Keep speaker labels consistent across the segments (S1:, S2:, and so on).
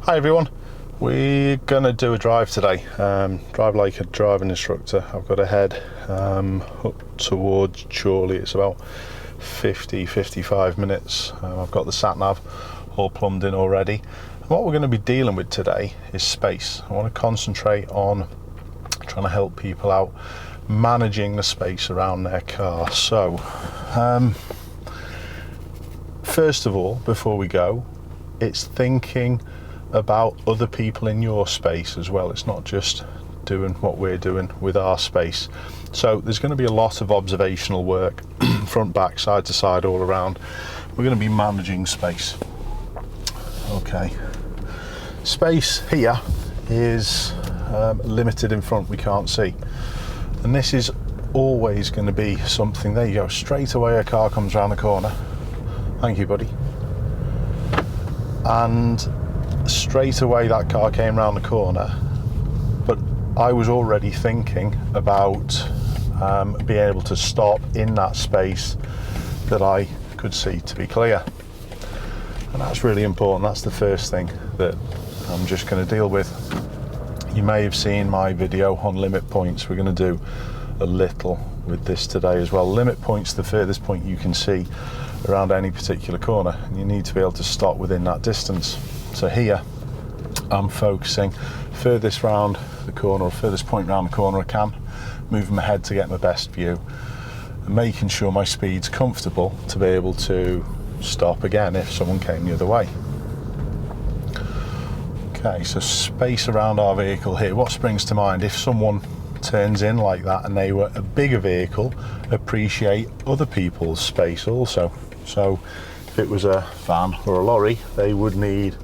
S1: Hi everyone, we're gonna do a drive today. Drive like a driving instructor. I've got to head up towards Chorley. It's about 50-55 minutes. I've got the sat nav all plumbed in already. And what we're going to be dealing with today is space. I want to concentrate on trying to help people out managing the space around their car. So first of all, before we go, it's thinking about other people in your space as well. It's not just doing what we're doing with our space. So there's going to be a lot of observational work, front, back, side to side, all around. We're going to be managing space. Okay, space here is limited in front, we can't see, and this is always going to be something. There you go, straight away a car comes around the corner. Thank you, buddy. And straight away that car came around the corner, but I was already thinking about being able to stop in that space that I could see to be clear, and that's really important. That's the first thing that I'm just going to deal with. You may have seen my video on limit points. We're going to do a little with this today as well. Limit points, the furthest point you can see around any particular corner, and you need to be able to stop within that distance. So here I'm focusing furthest round the corner, or furthest point round the corner I can, moving my head to get my best view and making sure my speed's comfortable to be able to stop again if someone came the other way. Okay, so space around our vehicle here. What springs to mind? If someone turns in like that and they were a bigger vehicle, appreciate other people's space also. So if it was a van or a lorry, they would need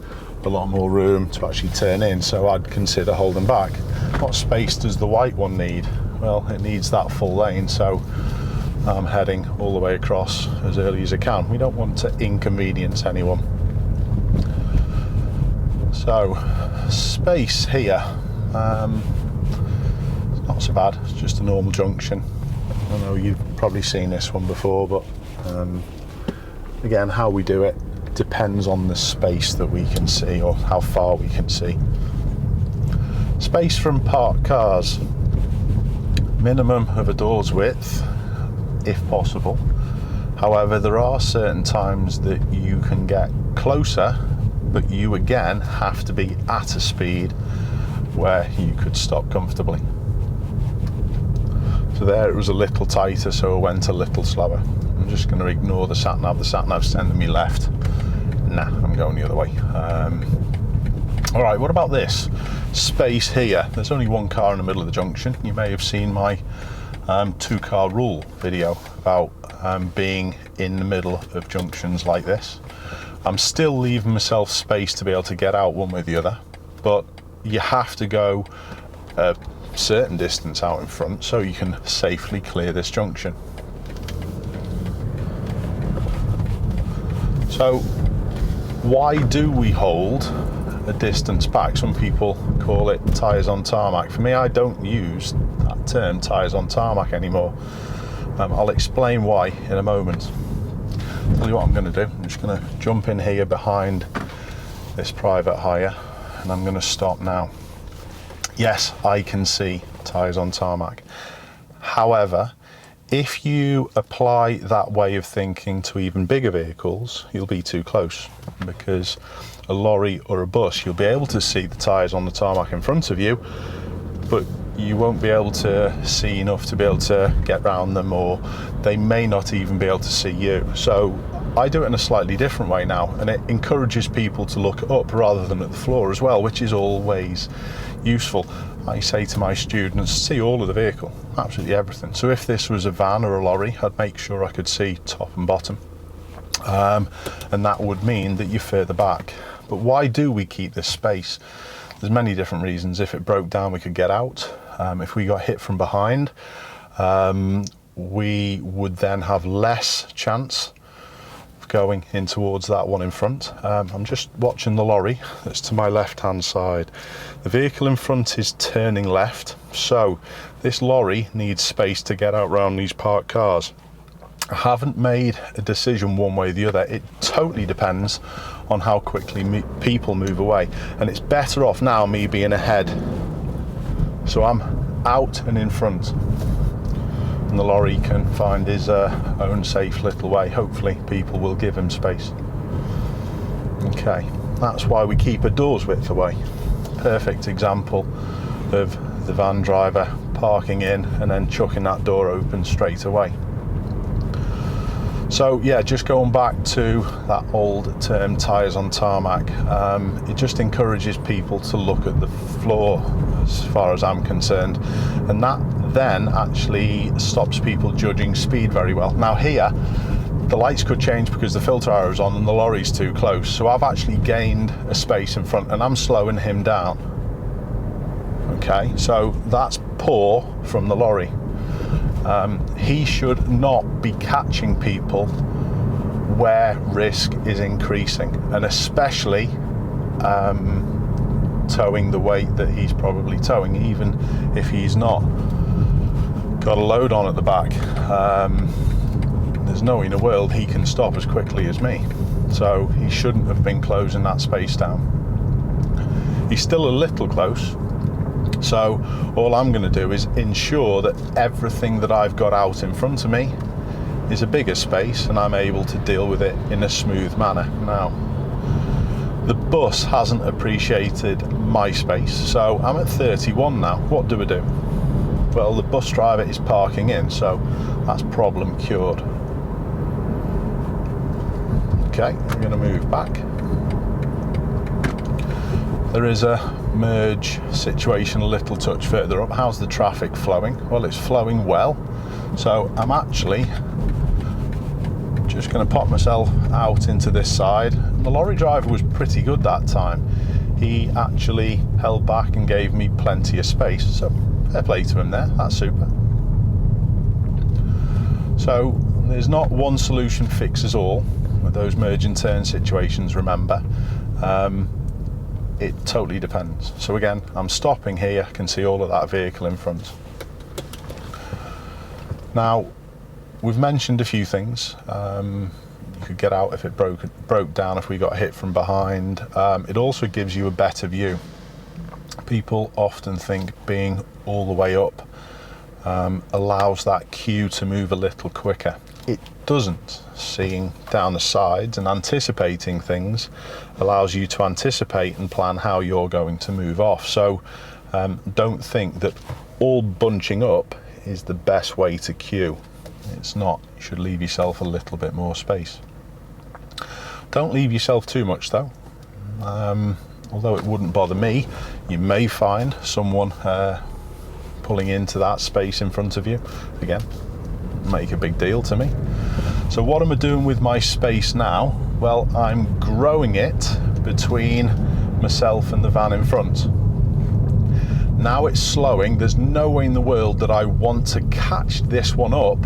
S1: a lot more room to actually turn in, so I'd consider holding back. What space does the white one need? Well, it needs that full lane, so I'm heading all the way across as early as I can. We don't want to inconvenience anyone. So space here, it's not so bad. It's just a normal junction. I know you've probably seen this one before, but again, how we do it depends on the space that we can see, or how far we can see. Space from parked cars, minimum of a door's width if possible. However, there are certain times that you can get closer, but you again have to be at a speed where you could stop comfortably. So there it was a little tighter, so I went a little slower. I'm just going to ignore the sat nav. The sat nav's sending me left. Nah, I'm going the other way. All right, what about this space here? There's only one car in the middle of the junction. You may have seen my two-car rule video about being in the middle of junctions like this. I'm still leaving myself space to be able to get out one way or the other, but you have to go a certain distance out in front so you can safely clear this junction. So why do we hold a distance back? Some people call it tyres on tarmac. For me, I don't use that term, tyres on tarmac, anymore. I'll explain why in a moment. Tell you what I'm going to do. I'm just going to jump in here behind this private hire, and I'm going to stop now. Yes, I can see tyres on tarmac. However, if you apply that way of thinking to even bigger vehicles, you'll be too close, because a lorry or a bus, you'll be able to see the tyres on the tarmac in front of you, but you won't be able to see enough to be able to get round them, or they may not even be able to see you. So I do it in a slightly different way now, and it encourages people to look up rather than at the floor as well, which is always useful. I say to my students, see all of the vehicle, absolutely everything. So if this was a van or a lorry, I'd make sure I could see top and bottom, and that would mean that you're further back. But why do we keep this space? There's many different reasons. If it broke down, we could get out. If we got hit from behind, we would then have less chance of going in towards that one in front. I'm just watching the lorry that's to my left hand side. The vehicle in front is turning left, so this lorry needs space to get out round these parked cars. I haven't made a decision one way or the other. It totally depends on how quickly people move away. And it's better off now me being ahead. So I'm out and in front, and the lorry can find his own safe little way. Hopefully people will give him space. Okay, that's why we keep a door's width away. Perfect example of the van driver parking in and then chucking that door open straight away. So yeah, just going back to that old term, tyres on tarmac, it just encourages people to look at the floor as far as I'm concerned, and that then actually stops people judging speed very well. Now here, the lights could change because the filter arrow's on and the lorry's too close, so I've actually gained a space in front and I'm slowing him down. Okay, so that's poor from the lorry. He should not be catching people where risk is increasing, and especially towing the weight that he's probably towing, even if he's not got a load on at the back. There's no way in the world he can stop as quickly as me, so he shouldn't have been closing that space down. He's still a little close, so all I'm going to do is ensure that everything that I've got out in front of me is a bigger space and I'm able to deal with it in a smooth manner. Now, the bus hasn't appreciated my space, so I'm at 31 now. What do I do? Well, the bus driver is parking in, so that's problem cured. Okay, we're going to move back. There is a merge situation a little touch further up. How's the traffic flowing? Well, it's flowing well, so I'm actually just going to pop myself out into this side. The lorry driver was pretty good that time. He actually held back and gave me plenty of space, so fair play to him there. That's super. So there's not one solution fixes all with those merge and turn situations, remember. It totally depends. So again, I'm stopping here, I can see all of that vehicle in front. Now, we've mentioned a few things. You could get out if it broke down, if we got hit from behind. It also gives you a better view. People often think being all the way up allows that queue to move a little quicker. It doesn't. Seeing down the sides and anticipating things allows you to anticipate and plan how you're going to move off. So don't think that all bunching up is the best way to queue. It's not. You should leave yourself a little bit more space. Don't leave yourself too much though. Although it wouldn't bother me, you may find someone pulling into that space in front of you. Again, make a big deal to me. So what am I doing with my space now? Well, I'm growing it between myself and the van in front. Now it's slowing. There's no way in the world that I want to catch this one up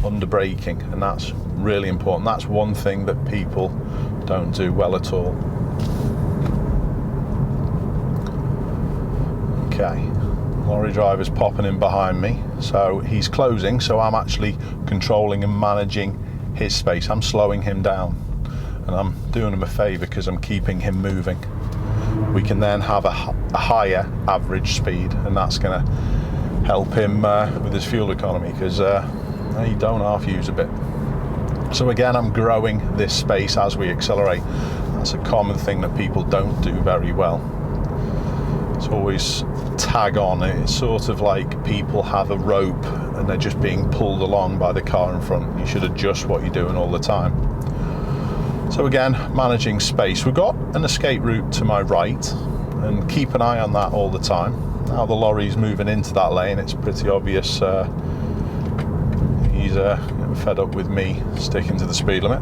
S1: under braking, and that's really important. That's one thing that people don't do well at all. Okay, lorry driver's popping in behind me, so he's closing, so I'm actually controlling and managing his space. I'm slowing him down, and I'm doing him a favour because I'm keeping him moving. We can then have a higher average speed, and that's going to help him with his fuel economy, because you don't half use a bit. So again, I'm growing this space as we accelerate. That's a common thing that people don't do very well. It's always tag on. It's sort of like people have a rope and they're just being pulled along by the car in front. You should adjust what you're doing all the time. So again, managing space. We've got an escape route to my right, and keep an eye on that all the time. Now the lorry's moving into that lane, it's pretty obvious he's fed up with me sticking to the speed limit.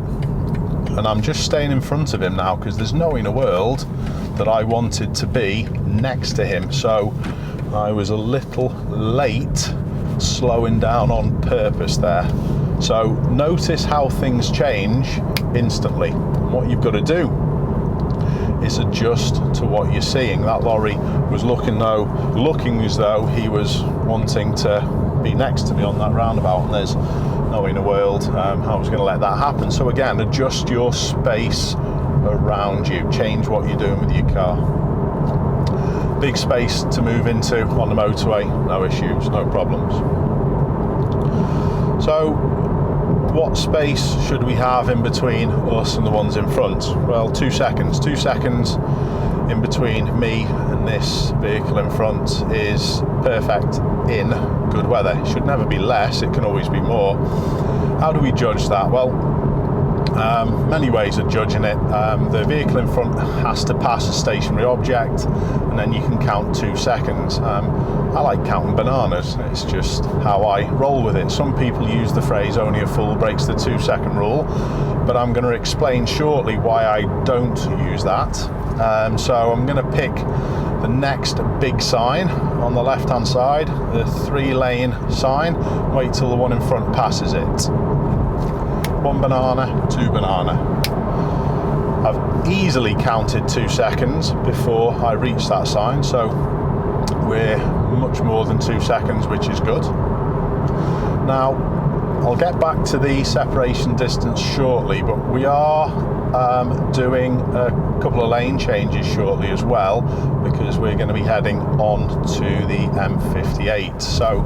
S1: And I'm just staying in front of him now because there's no way in the world that I wanted to be next to him. So I was a little late slowing down on purpose there. So notice how things change instantly. What you've got to do is adjust to what you're seeing. That lorry was looking as though he was wanting to be next to me on that roundabout, and there's no way in the world I was going to let that happen. So again, adjust your space around you. Change what you're doing with your car. Big space to move into on the motorway, no issues, no problems. So what space should we have in between us and the ones in front? Well, 2 seconds. 2 seconds in between me and this vehicle in front is perfect in good weather. It should never be less, it can always be more. How do we judge that? Well, many ways of judging it. The vehicle in front has to pass a stationary object, and then you can count 2 seconds. I like counting bananas. It's just how I roll with it. Some people use the phrase "only a fool breaks the 2 second rule," but I'm going to explain shortly why I don't use that. So I'm going to pick the next big sign on the left hand side, the 3-lane sign, wait till the one in front passes it. 1 banana, 2 banana. I've easily counted 2 seconds before I reach that sign, so we're much more than 2 seconds, which is good. Now, I'll get back to the separation distance shortly, but we are doing a couple of lane changes shortly as well, because we're going to be heading on to the M58. So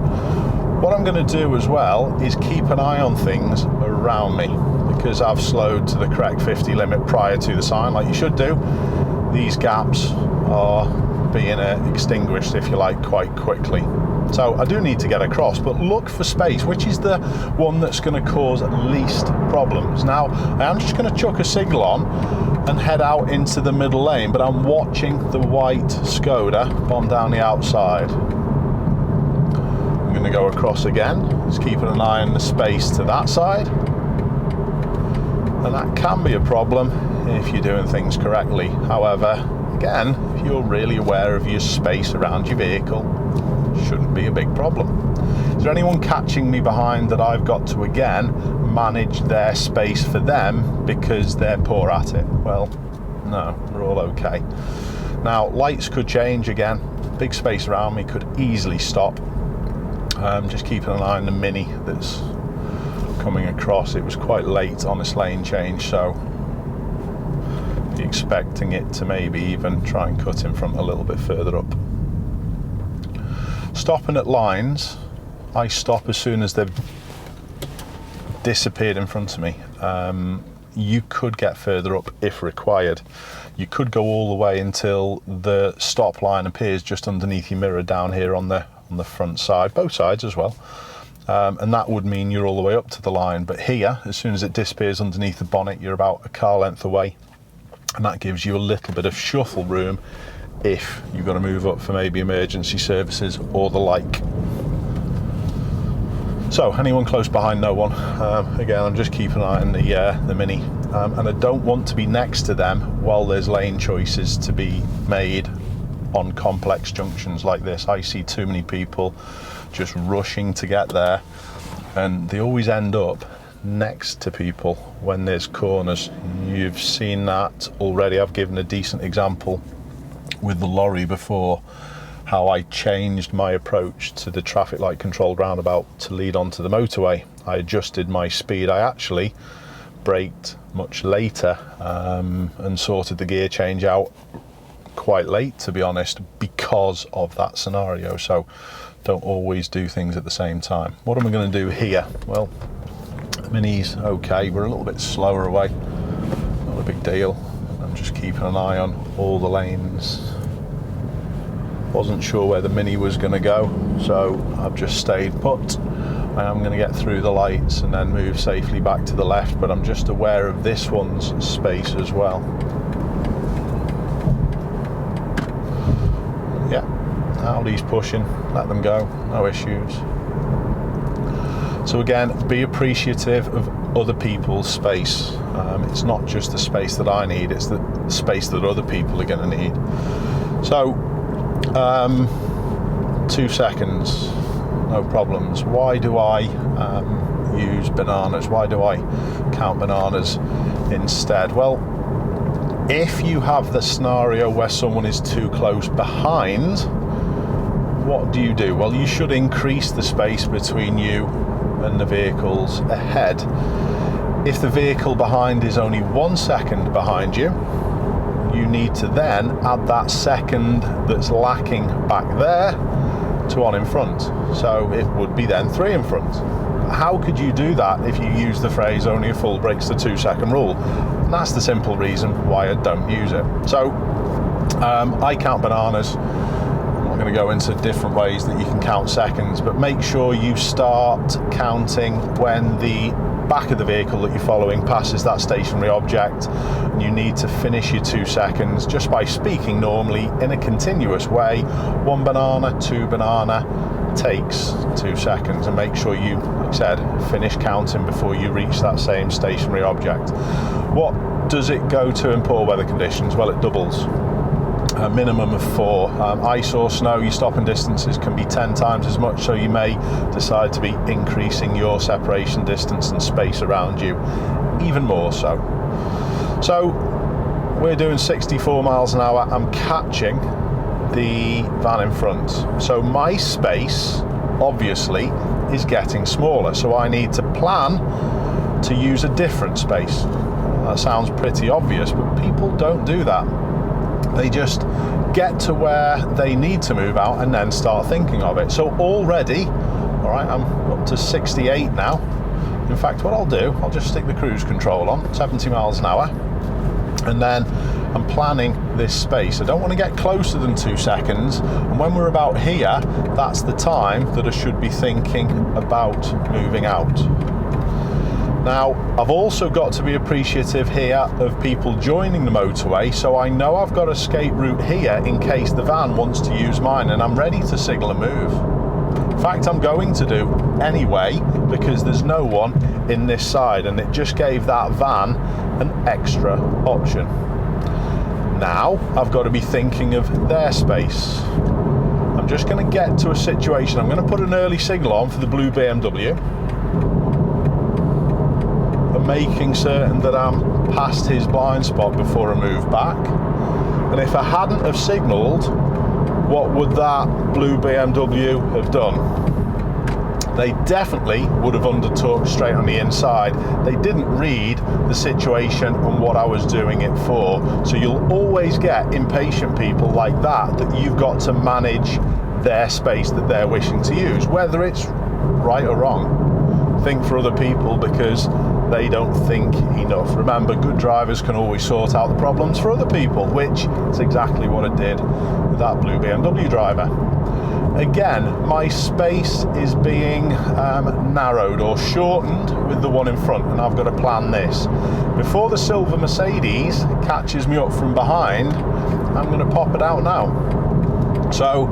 S1: what I'm going to do as well is keep an eye on things around me, because I've slowed to the correct 50 limit prior to the sign, like you should do. These gaps are being extinguished, if you like, quite quickly. So I do need to get across, but look for space. Which is the one that's going to cause least problems? Now, I'm just going to chuck a signal on and head out into the middle lane, but I'm watching the white Skoda on down the outside. I'm going to go across again, just keeping an eye on the space to that side. And that can be a problem if you're doing things correctly. However, again, if you're really aware of your space around your vehicle, shouldn't be a big problem. Is there anyone catching me behind that I've got to again manage their space for them because they're poor at it? Well, no, we're all okay. Now, lights could change again. Big space around me, could easily stop. Just keeping an eye on the Mini that's coming across. It was quite late on this lane change, so be expecting it to maybe even try and cut in front a little bit further up. Stopping at lines, I stop as soon as they've disappeared in front of me. You could get further up if required. You could go all the way until the stop line appears just underneath your mirror down here on the front side, both sides as well. And that would mean you're all the way up to the line. But here, as soon as it disappears underneath the bonnet, you're about a car length away. And that gives you a little bit of shuffle room if you've got to move up for maybe emergency services or the like. So anyone close behind? No one. Again, I'm just keeping an eye on the Mini, and I don't want to be next to them while there's lane choices to be made on complex junctions like this. I see too many people just rushing to get there, and they always end up next to people when there's corners. You've seen that already. I've given a decent example with the lorry before, how I changed my approach to the traffic light controlled roundabout to lead onto the motorway. I adjusted my speed. I actually braked much later and sorted the gear change out quite late, to be honest, because of that scenario. So don't always do things at the same time. What am I going to do here? Well, the Mini's okay. We're a little bit slower away, not a big deal. I'm just keeping an eye on all the lanes. Wasn't sure where the Mini was going to go, so I've just stayed put. I am going to get through the lights and then move safely back to the left, but I'm just aware of this one's space as well. Yeah, Audi's pushing, let them go, no issues. So again, be appreciative of other people's space. It's not just the space that I need, it's the space that other people are going to need. So 2 seconds, no problems. Why do I use bananas? Why do I count bananas instead? Well, if you have the scenario where someone is too close behind, what do? Well, you should increase the space between you and the vehicles ahead. If the vehicle behind is only 1 second behind you, you need to then add that second that's lacking back there to one in front. So it would be then 3 in front. How could you do that if you use the phrase only a fool breaks the 2 second rule? And that's the simple reason why I don't use it. So I count bananas. I'm not going to go into different ways that you can count seconds, but make sure you start counting when the back of the vehicle that you're following passes that stationary object, and you need to finish your 2 seconds just by speaking normally in a continuous way. 1 banana, 2 banana takes 2 seconds, and make sure you, like I said, finish counting before you reach that same stationary object. What does it go to in poor weather conditions? Well, it doubles. A minimum of 4. Ice or snow, your stopping distances can be 10 times as much, so you may decide to be increasing your separation distance and space around you even more so. So we're doing 64 miles an hour. I'm catching the van in front, so my space obviously is getting smaller, so I need to plan to use a different space. That sounds pretty obvious, but people don't do that. They just get to where they need to move out and then start thinking of it. So already, all right, I'm up to 68 now. In fact, what I'll do, I'll just stick the cruise control on, 70 miles an hour, and then I'm planning this space. I don't want to get closer than 2 seconds, and when we're about here, that's the time that I should be thinking about moving out. Now, I've also got to be appreciative here of people joining the motorway, so I know I've got an escape route here in case the van wants to use mine, and I'm ready to signal a move. In fact, I'm going to do anyway, because there's no one in this side, and it just gave that van an extra option. Now, I've got to be thinking of their space. I'm just going to get to a situation. I'm going to put an early signal on for the blue BMW. Making certain that I'm past his blind spot before I move back. And if I hadn't have signalled, what would that blue BMW have done? They definitely would have undertook straight on the inside. They didn't read the situation and what I was doing it for. So you'll always get impatient people like that you've got to manage their space that they're wishing to use, whether it's right or wrong. Think for other people because they don't think enough. Remember, good drivers can always sort out the problems for other people, which is exactly what I did with that blue BMW driver. Again, my space is being narrowed or shortened with the one in front, and I've got to plan this. Before the silver Mercedes catches me up from behind, I'm going to pop it out now. So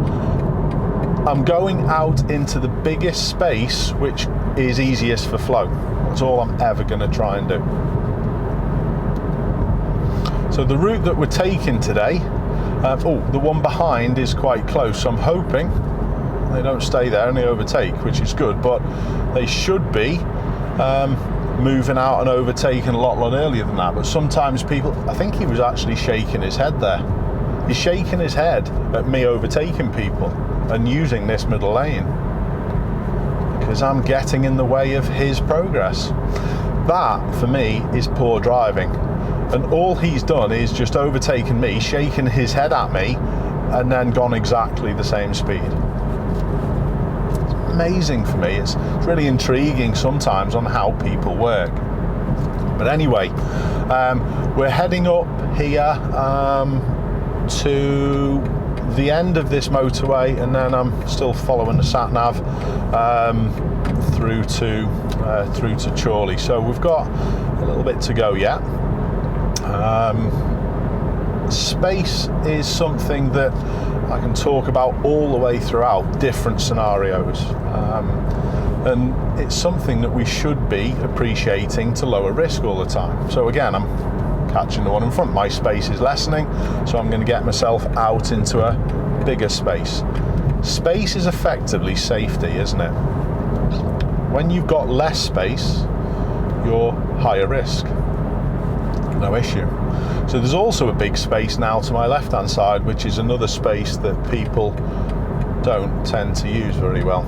S1: I'm going out into the biggest space, which is easiest for flow. That's all I'm ever going to try and do. So the route that we're taking today, the one behind is quite close, so I'm hoping they don't stay there and they overtake, which is good, but they should be moving out and overtaking a lot earlier than that. But sometimes people, I think he was actually shaking his head there. He's shaking his head at me overtaking people and using this middle lane, because I'm getting in the way of his progress. That, for me, is poor driving. And all he's done is just overtaken me, shaken his head at me, and then gone exactly the same speed. It's amazing for me. It's really intriguing sometimes on how people work. But anyway, we're heading up here to the end of this motorway, and then I'm still following the sat nav through to Chorley. So we've got a little bit to go yet. Space is something that I can talk about all the way throughout different scenarios, and it's something that we should be appreciating to lower risk all the time. So again, I'm catching the one in front. My space is lessening, so I'm going to get myself out into a bigger space. Space is effectively safety, isn't it? When you've got less space, you're higher risk. No issue. So there's also a big space now to my left hand side, which is another space that people don't tend to use very well.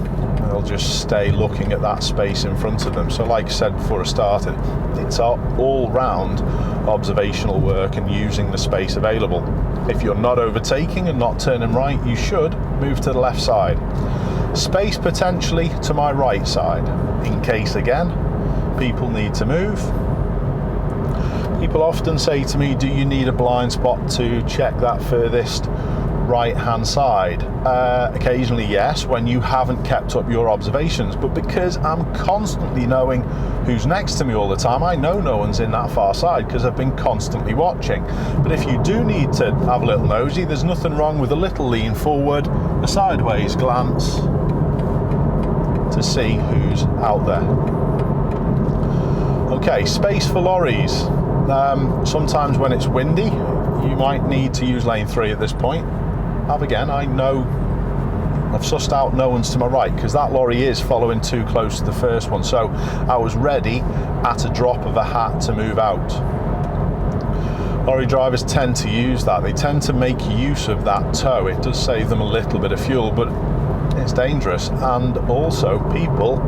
S1: They'll just stay looking at that space in front of them. So like I said before I started, it's all round observational work and using the space available. If you're not overtaking and not turning right, you should move to the left side. Space potentially to my right side, in case again, people need to move. People often say to me, do you need a blind spot to check that furthest right hand side? Occasionally yes, when you haven't kept up your observations, but because I'm constantly knowing who's next to me all the time, I know no one's in that far side because I've been constantly watching. But if you do need to have a little nosy, there's nothing wrong with a little lean forward, a sideways glance to see who's out there. Okay, space for lorries. Sometimes when it's windy, you might need to use lane 3 at this point. Again, I know I've sussed out no one's to my right because that lorry is following too close to the first one, so I was ready at a drop of a hat to move out. Lorry drivers tend to use that. They tend to make use of that tow. It does save them a little bit of fuel, but it's dangerous, and also people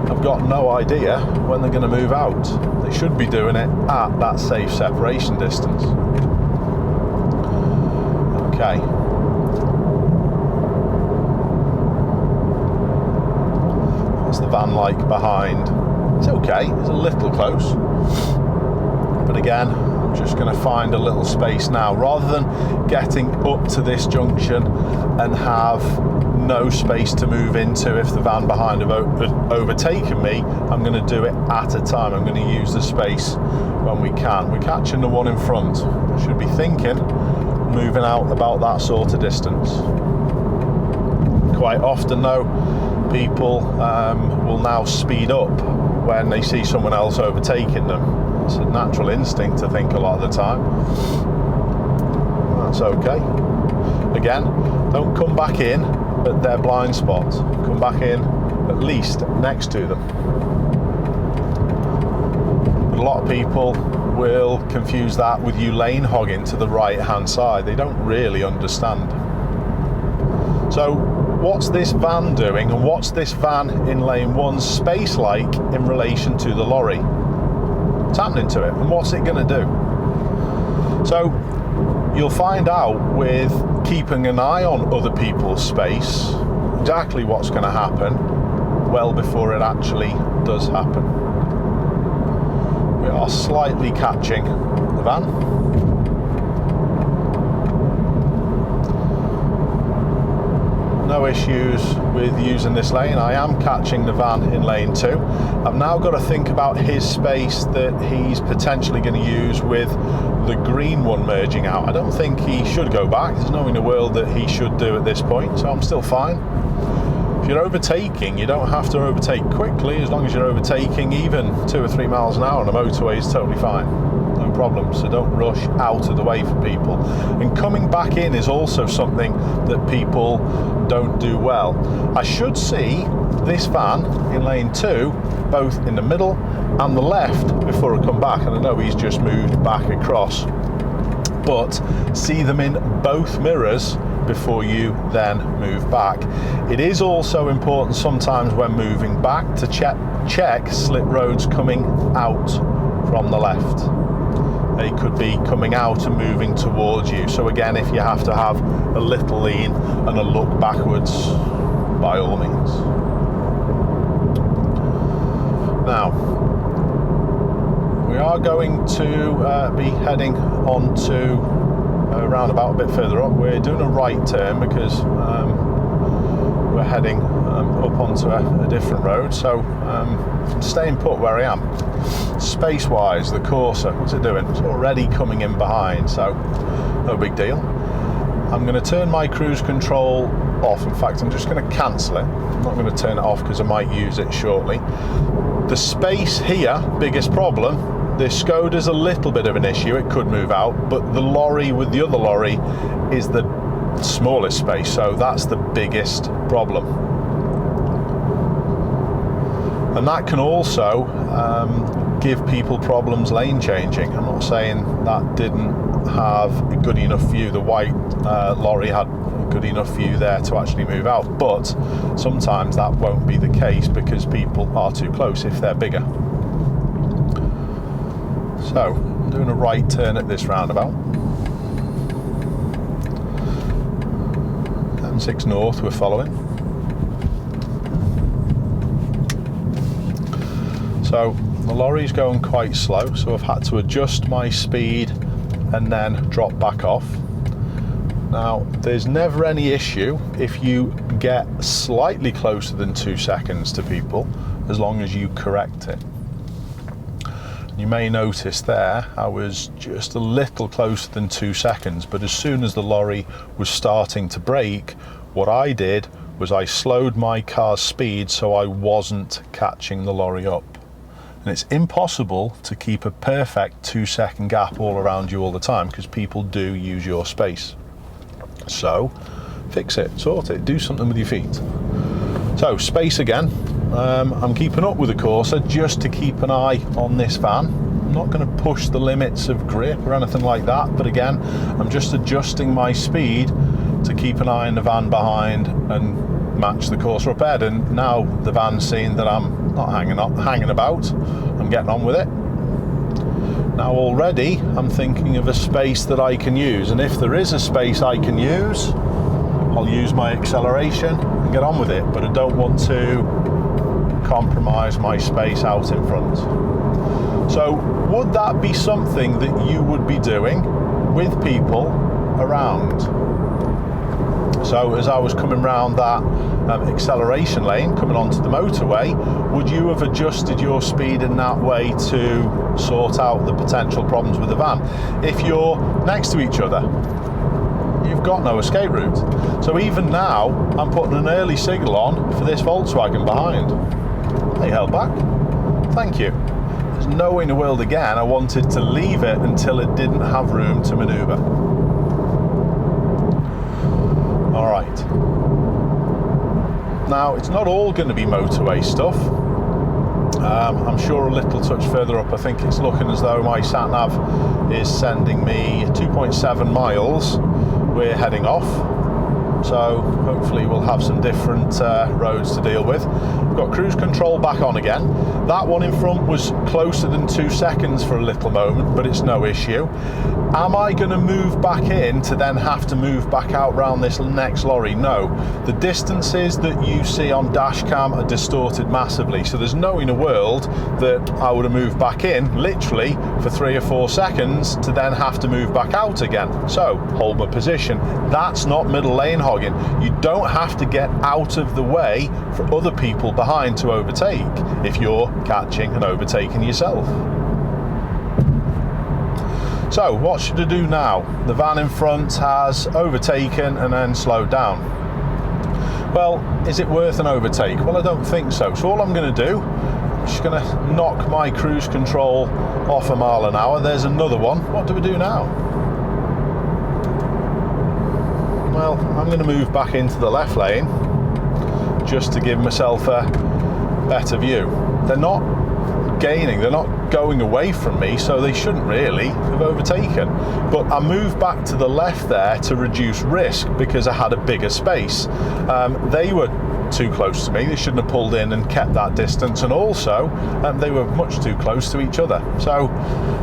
S1: have got no idea when they're going to move out. They should be doing it at that safe separation distance. Okay. What's the van like behind? It's okay, it's a little close. But again, I'm just going to find a little space now. Rather than getting up to this junction and have no space to move into if the van behind have overtaken me, I'm going to do it at a time. I'm going to use the space when we can. We're catching the one in front. I should be thinking moving out about that sort of distance. Quite often though, people will now speed up when they see someone else overtaking them. It's a natural instinct to think a lot of the time. That's okay. Again, don't come back in at their blind spot. Come back in at least next to them. But a lot of people will confuse that with you lane hogging to the right hand side. They don't really understand. So what's this van doing, and what's this van in lane 1's space like in relation to the lorry? What's happening to it, and what's it going to do? So you'll find out with keeping an eye on other people's space exactly what's going to happen well before it actually does happen. We are slightly catching the van. No issues with using this lane. I am catching the van in lane 2. I've now got to think about his space that he's potentially going to use with the green one merging out. I don't think he should go back. There's no in the world that he should do at this point, so I'm still fine. If you're overtaking, you don't have to overtake quickly. As long as you're overtaking even 2 or 3 miles an hour on a motorway is totally fine. No problem. So don't rush out of the way for people. And coming back in is also something that people don't do well. I should see this van in lane 2 both in the middle and the left before I come back, and I know he's just moved back across, but see them in both mirrors before you then move back. It is also important sometimes when moving back to check slip roads coming out from the left. They could be coming out and moving towards you. So again, if you have to have a little lean and a look backwards, by all means. Now, we are going to be heading on to a roundabout a bit further up. We're doing a right turn because we're heading up onto a different road. So staying put where I am. Space-wise, the Corsa, what's it doing? It's already coming in behind, so no big deal. I'm going to turn my cruise control off. In fact, I'm just going to cancel it. I'm not going to turn it off because I might use it shortly. The space here, biggest problem. The Skoda's a little bit of an issue. It could move out, but the lorry with the other lorry is the smallest space, so that's the biggest problem. And that can also give people problems lane changing. I'm not saying that didn't have a good enough view. The white lorry had good enough view there to actually move out. But sometimes that won't be the case because people are too close if they're bigger. So I'm doing a right turn at this roundabout. M6 North we're following. So the lorry's going quite slow, so I've had to adjust my speed and then drop back off. Now, there's never any issue if you get slightly closer than 2 seconds to people, as long as you correct it. You may notice there, I was just a little closer than 2 seconds, but as soon as the lorry was starting to brake, what I did was I slowed my car's speed so I wasn't catching the lorry up. And it's impossible to keep a perfect 2 second gap all around you all the time because people do use your space. So fix it, sort it, do something with your feet. So space again. I'm keeping up with the Corsa just to keep an eye on this van. I'm not going to push the limits of grip or anything like that, but again, I'm just adjusting my speed to keep an eye on the van behind and match the Corsa up ahead. And now the van's seeing that I'm not hanging about, I'm getting on with it. Now already I'm thinking of a space that I can use, and if there is a space I can use, I'll use my acceleration and get on with it, but I don't want to compromise my space out in front. So would that be something that you would be doing with people around? So as I was coming round that acceleration lane, coming onto the motorway, would you have adjusted your speed in that way to sort out the potential problems with the van? If you're next to each other, you've got no escape route. So even now, I'm putting an early signal on for this Volkswagen behind. They held back. Thank you. There's no way in the world again I wanted to leave it until it didn't have room to manoeuvre. All right. Now, it's not all going to be motorway stuff. I'm sure a little touch further up, I think it's looking as though my sat-nav is sending me 2.7 miles. We're heading off. So hopefully we'll have some different roads to deal with. We've got cruise control back on again. That one in front was closer than 2 seconds for a little moment, but it's no issue. Am I going to move back in to then have to move back out round this next lorry? No. The distances that you see on dash cam are distorted massively, so there's no in the world that I would have moved back in literally for 3 or 4 seconds to then have to move back out again. So hold my position. That's not middle lane hogging. You don't have to get out of the way for other people behind to overtake if you're catching and overtaking yourself. So what should I do now? The van in front has overtaken and then slowed down. Well, is it worth an overtake? Well, I don't think so. So all I'm going to do, I'm just going to knock my cruise control off a mile an hour. There's another one. What do we do now? Well, I'm going to move back into the left lane just to give myself a better view. They're not gaining, they're not going away from me, so they shouldn't really have overtaken. But I moved back to the left there to reduce risk because I had a bigger space. They were too close to me, they shouldn't have pulled in and kept that distance, and also they were much too close to each other. So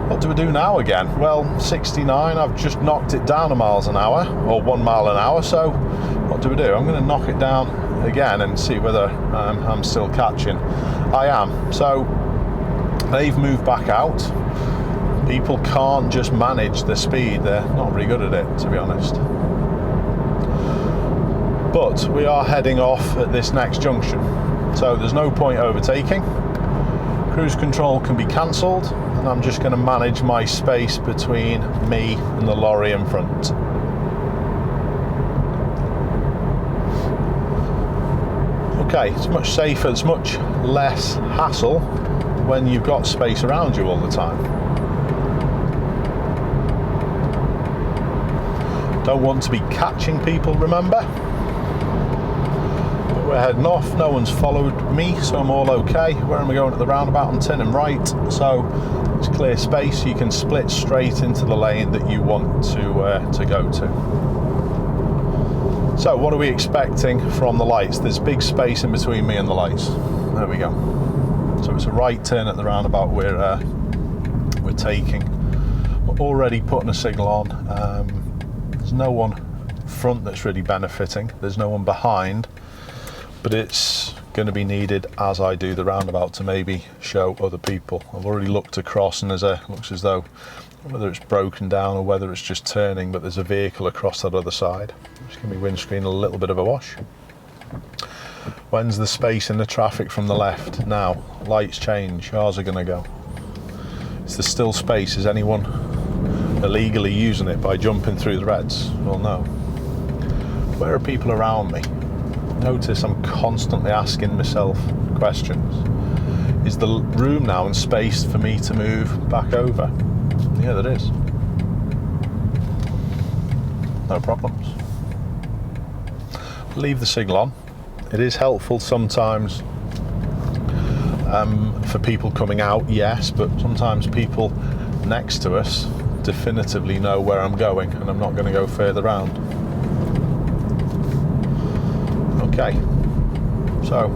S1: what do we do now again? Well, 69, I've just knocked it down a miles an hour, or 1 mile an hour, so what do we do? I'm going to knock it down again and see whether I'm still catching. I am. So they've moved back out. People can't just manage the speed, they're not very good at it, to be honest. But we are heading off at this next junction, so there's no point overtaking. Cruise control can be cancelled, and I'm just going to manage my space between me and the lorry in front. Okay, it's much safer, it's much less hassle when you've got space around you all the time. Don't want to be catching people, remember? But we're heading off, no one's followed me, so I'm all okay. Where am I going at the roundabout? I'm turning right, so it's clear space. You can split straight into the lane that you want to go to. So what are we expecting from the lights? There's big space in between me and the lights. There we go. So it's a right turn at the roundabout we're taking. We're already putting a signal on. There's no one front that's really benefiting. There's no one behind, but it's going to be needed as I do the roundabout to maybe show other people. I've already looked across and looks as though whether it's broken down or whether it's just turning, but there's a vehicle across that other side. Just give me windscreen a little bit of a wash. When's the space in the traffic from the left? Now, lights change, ours are going to go. Is there still space? Is anyone illegally using it by jumping through the reds? Well, no. Where are people around me? Notice I'm constantly asking myself questions. Is the room now and space for me to move back over? Yeah, there is. No problems. Leave the signal on. It is helpful sometimes for people coming out, yes, but sometimes people next to us definitively know where I'm going and I'm not going to go further round. Okay, so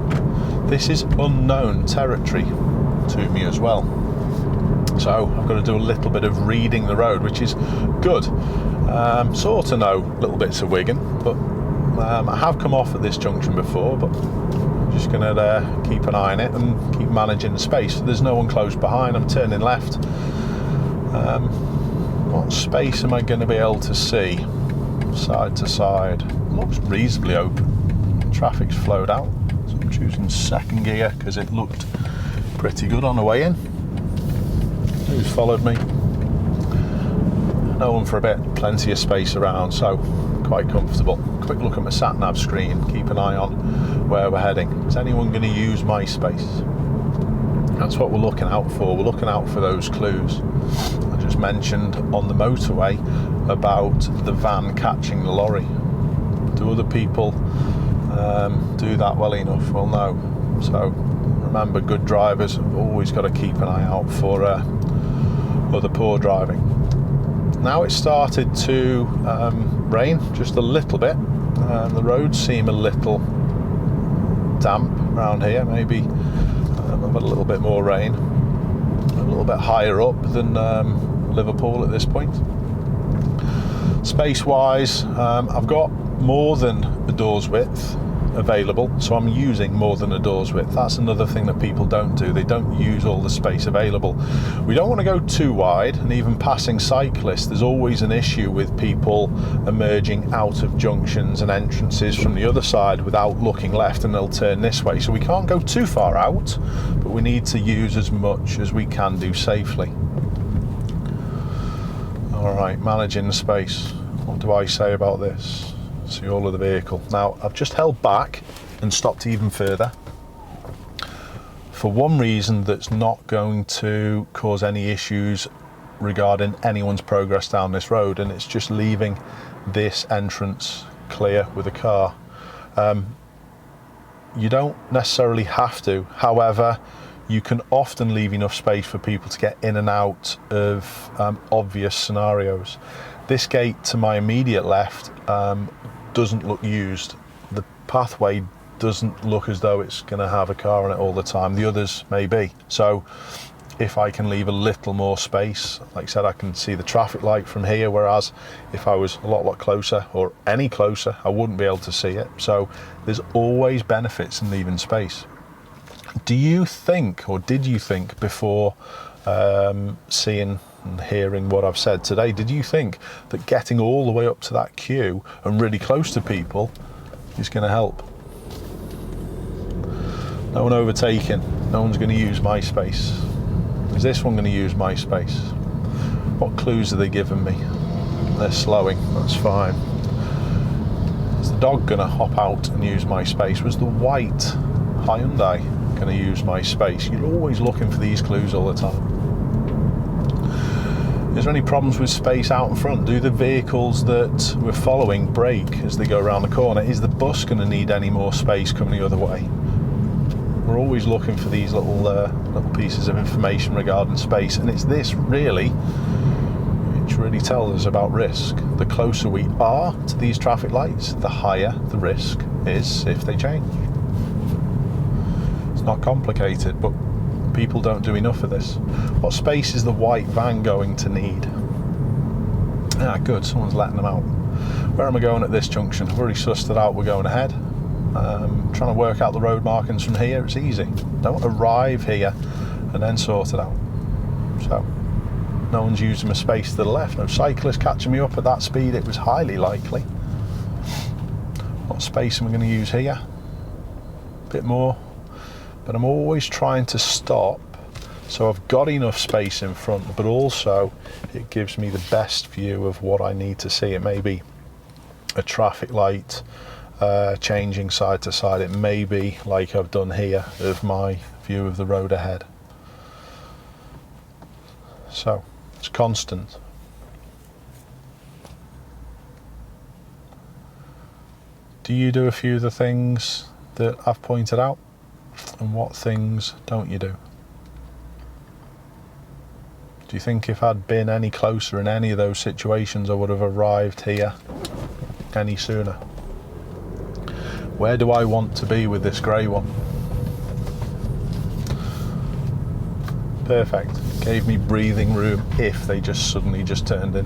S1: this is unknown territory to me as well. So I've got to do a little bit of reading the road, which is good. Sort of know little bits of Wigan, but I have come off at this junction before, but I'm just going to keep an eye on it and keep managing the space. There's no one close behind, I'm turning left. What space am I going to be able to see side to side? Looks reasonably open. Traffic's flowed out, so I'm choosing second gear because it looked pretty good on the way in. Who's followed me? No one for a bit, plenty of space around, so quite comfortable. Quick look at my sat-nav screen, keep an eye on where we're heading. Is anyone going to use my space? That's what we're looking out for. We're looking out for those clues. I just mentioned on the motorway about the van catching the lorry. Do other people do that well enough? Well, no. So remember, good drivers have always got to keep an eye out for other poor driving. Now it's started to rain just a little bit. The roads seem a little damp around here. Maybe I've had a little bit more rain. A little bit higher up than Liverpool at this point. Space-wise, I've got more than a door's width available, so I'm using more than a door's width. That's another thing that people don't do. They don't use all the space available. We don't want to go too wide, and even passing cyclists, there's always an issue with people emerging out of junctions and entrances from the other side without looking left, and they'll turn this way. So we can't go too far out, but we need to use as much as we can do safely. All right, managing the space. What do I say about this? See all of the vehicle. Now, I've just held back and stopped even further for one reason that's not going to cause any issues regarding anyone's progress down this road, and it's just leaving this entrance clear with a car. You don't necessarily have to, however, you can often leave enough space for people to get in and out of obvious scenarios. This gate to my immediate left doesn't look used. The pathway doesn't look as though it's going to have a car on it all the time. The others may be. So if I can leave a little more space, like I said, I can see the traffic light from here, whereas if I was a lot closer or any closer, I wouldn't be able to see it. So there's always benefits in leaving space. Do you think, or did you think before seeing and hearing what I've said today, did you think that getting all the way up to that queue and really close to people is going to help? No one overtaking, no one's going to use my space. Is this one going to use my space? What clues are they giving me? They're slowing, that's fine. Is the dog going to hop out and use my space? Was the white Hyundai going to use my space? You're always looking for these clues all the time. Is there any problems with space out in front? Do the vehicles that we're following brake as they go around the corner? Is the bus going to need any more space coming the other way? We're always looking for these little pieces of information regarding space, and it's this really, which really tells us about risk. The closer we are to these traffic lights, the higher the risk is if they change. It's not complicated, but people don't do enough of this. What space is the white van going to need? Ah, good, someone's letting them out. Where am I going at this junction? I've already sussed it out, we're going ahead. Trying to work out the road markings from here, it's easy. Don't arrive here and then sort it out. So, no one's using my space to the left, no cyclist catching me up at that speed, it was highly likely. What space am I going to use here? A bit more. But I'm always trying to stop, so I've got enough space in front, but also it gives me the best view of what I need to see. It may be a traffic light, changing side to side. It may be, like I've done here, of my view of the road ahead. So, it's constant. Do you do a few of the things that I've pointed out? And what things don't you do? Do you think if I'd been any closer in any of those situations, I would have arrived here any sooner? Where do I want to be with this grey one? Perfect. Gave me breathing room if they just suddenly just turned in.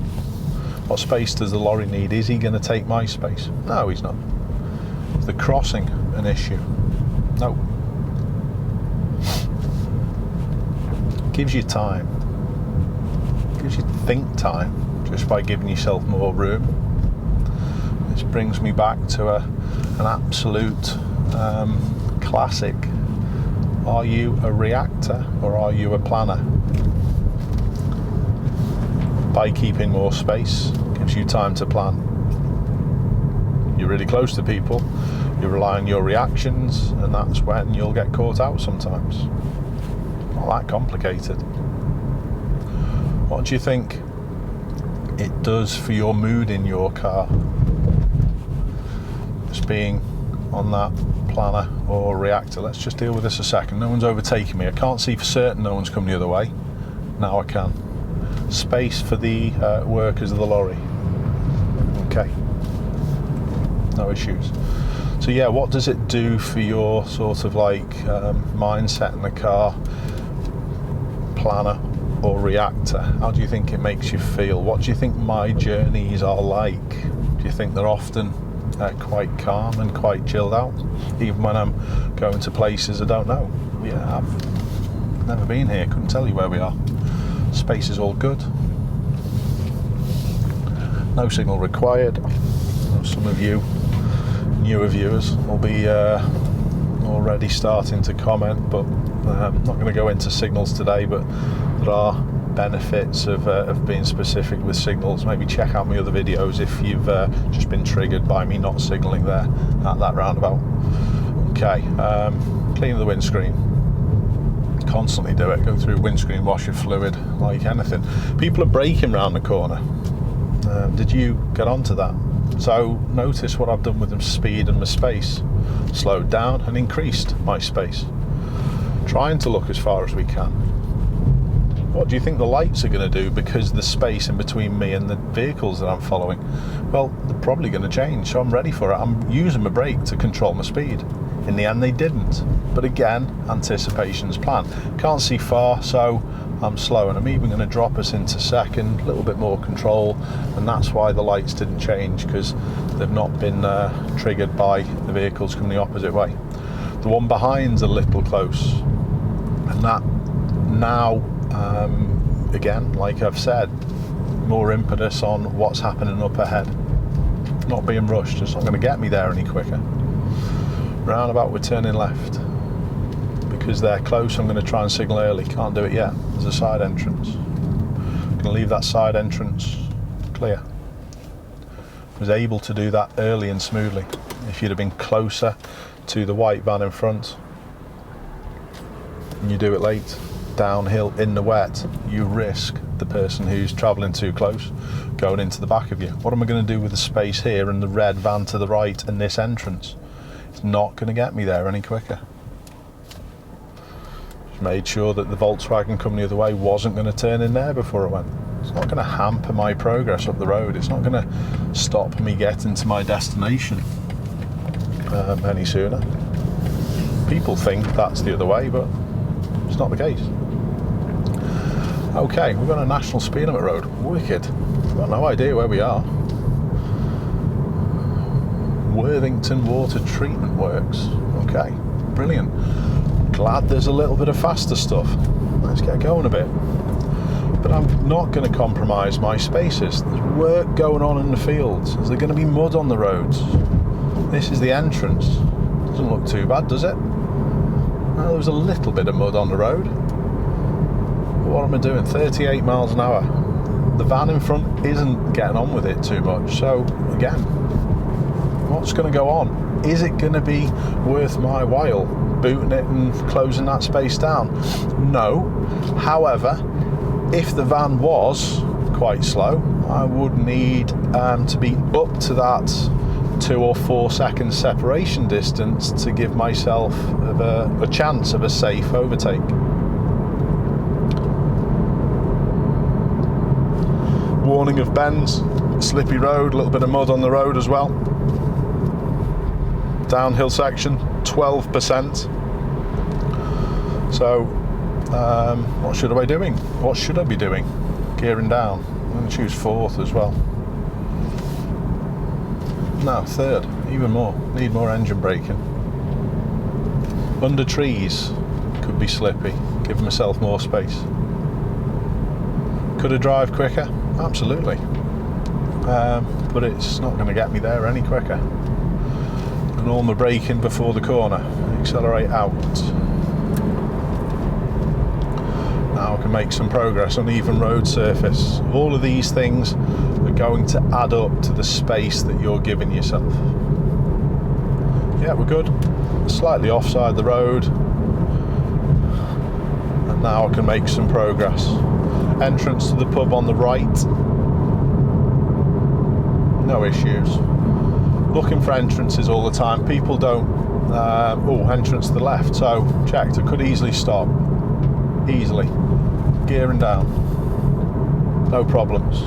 S1: What space does the lorry need? Is he going to take my space? No, he's not. Is the crossing an issue? No. Gives you time. Gives you think time just by giving yourself more room. This brings me back to an absolute classic. Are you a reactor or are you a planner? By keeping more space, gives you time to plan. You're really close to people, you rely on your reactions, and that's when you'll get caught out sometimes. Not that complicated. What do you think it does for your mood in your car? Just being on that planner or reactor. Let's just deal with this a second. No one's overtaking me. I can't see for certain no one's coming the other way. Now I can. Space for the workers of the lorry. Okay. No issues. So yeah, what does it do for your sort of like mindset in the car? Planner or reactor? How do you think it makes you feel? What do you think my journeys are like? Do you think they're often quite calm and quite chilled out, even when I'm going to places I don't know? Yeah, I've never been here, couldn't tell you where we are. Space is all good. No signal required. Some of you newer viewers will be already starting to comment, but I'm not going to go into signals today, but there are benefits of being specific with signals. Maybe check out my other videos if you've just been triggered by me not signalling there at that roundabout. Okay, cleaning the windscreen. Constantly do it. Go through windscreen washer fluid like anything. People are braking round the corner. Did you get onto that? So notice what I've done with the speed and my space. Slowed down and increased my space. Trying to look as far as we can. What do you think the lights are going to do because the space in between me and the vehicles that I'm following? Well, they're probably going to change, so I'm ready for it. I'm using my brake to control my speed. In the end, they didn't. But again, anticipation's plan. Can't see far, so I'm slow, and I'm even going to drop us into second, a little bit more control, and that's why the lights didn't change, because they've not been triggered by the vehicles coming the opposite way. The one behind's a little close, and that now, again, like I've said, more impetus on what's happening up ahead. Not being rushed, it's not going to get me there any quicker. Roundabout, we're turning left. Because they're close, I'm going to try and signal early. Can't do it yet. There's a side entrance. Going to leave that side entrance clear. Was able to do that early and smoothly. If you'd have been closer to the white van in front, and you do it late, downhill in the wet, you risk the person who's travelling too close going into the back of you. What am I going to do with the space here and the red van to the right and this entrance? It's not going to get me there any quicker. Just made sure that the Volkswagen coming the other way wasn't going to turn in there before I went. It's not going to hamper my progress up the road. It's not going to stop me getting to my destination any sooner. People think that's the other way, but it's not the case. Okay, we've got a national speed limit road. Wicked. I've got no idea where we are. Worthington Water Treatment Works. Okay, brilliant. Glad there's a little bit of faster stuff. Let's get going a bit. But I'm not going to compromise my spaces. There's work going on in the fields. Is there going to be mud on the roads? This is the entrance. Doesn't look too bad, does it? Well, there's a little bit of mud on the road. But what am I doing? 38 miles an hour. The van in front isn't getting on with it too much. So, again, what's going to go on? Is it going to be worth my while booting it and closing that space down? No. However, if the van was quite slow, I would need to be up to that 2 or 4 second separation distance to give myself a chance of a safe overtake. Warning of bends, slippy road, a little bit of mud on the road as well. Downhill section, 12%. So, what should I be doing? What should I be doing? Gearing down. I'm going to choose 4th as well. No, 3rd, even more. Need more engine braking. Under trees, could be slippy. Give myself more space. Could I drive quicker? Absolutely. But it's not going to get me there any quicker. And all my braking before the corner. Accelerate out. Now I can make some progress on even road surface. All of these things are going to add up to the space that you're giving yourself. Yeah, we're good. Slightly offside the road. And now I can make some progress. Entrance to the pub on the right. No issues. Looking for entrances all the time. People don't... entrance to the left. So, checked. I could easily stop. Easily. Gearing down. No problems.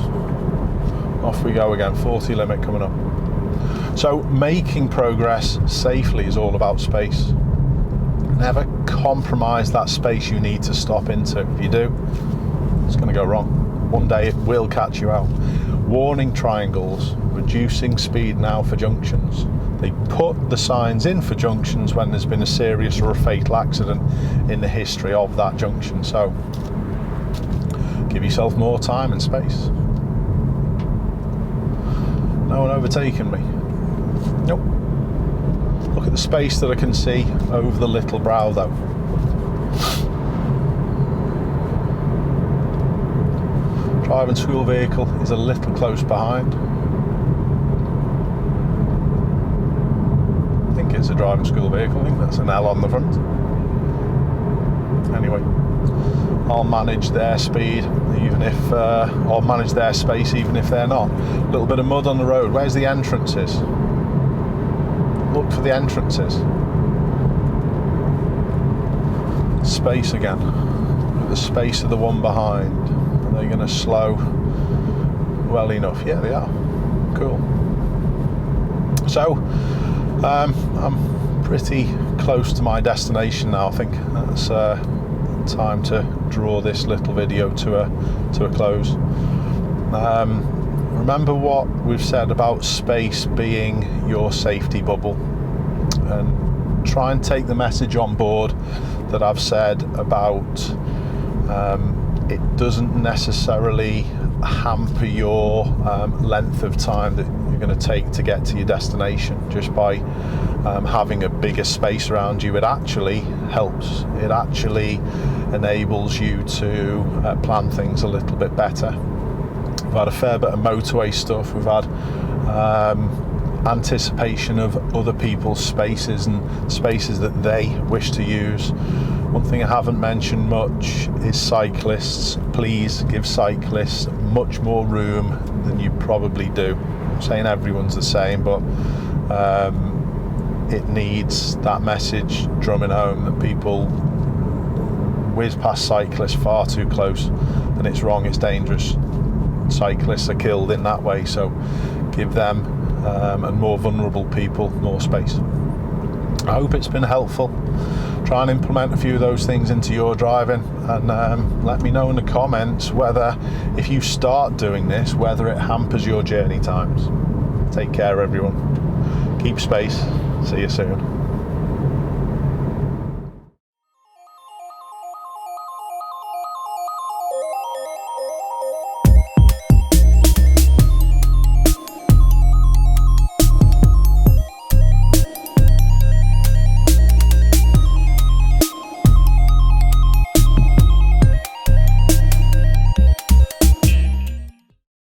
S1: Off we go again. 40 limit coming up. So, making progress safely is all about space. Never compromise that space you need to stop into. If you do, it's going to go wrong. One day it will catch you out. Warning triangles, reducing speed now for junctions. They put the signs in for junctions when there's been a serious or a fatal accident in the history of that junction. So give yourself more time and space. No one overtaking me. Nope. Look at the space that I can see over the little brow though. Driving school vehicle is a little close behind. I think it's a driving school vehicle. I think that's an L on the front. Anyway, I'll manage their speed even if I'll manage their space even if they're not. A little bit of mud on the road. Where's the entrances? Look for the entrances. Space again. Look at the space of the one behind. Are they going to slow well enough? Yeah, they are. Cool. So, I'm pretty close to my destination now. I think that's time to draw this little video to a close. Remember what we've said about space being your safety bubble, and try and take the message on board that I've said about it doesn't necessarily hamper your length of time that you're going to take to get to your destination. Just by having a bigger space around you, it actually helps. It actually enables you to plan things a little bit better. We've had a fair bit of motorway stuff. We've had anticipation of other people's spaces and spaces that they wish to use. One thing I haven't mentioned much is cyclists. Please give cyclists much more room than you probably do. I'm saying everyone's the same, but it needs that message drumming home that people whiz past cyclists far too close, and it's wrong, it's dangerous. cyclists are killed in that way, so give them and more vulnerable people more space. I hope it's been helpful. Try and implement a few of those things into your driving, and let me know in the comments whether, if you start doing this, whether it hampers your journey times. Take care, everyone. Keep space. See you soon.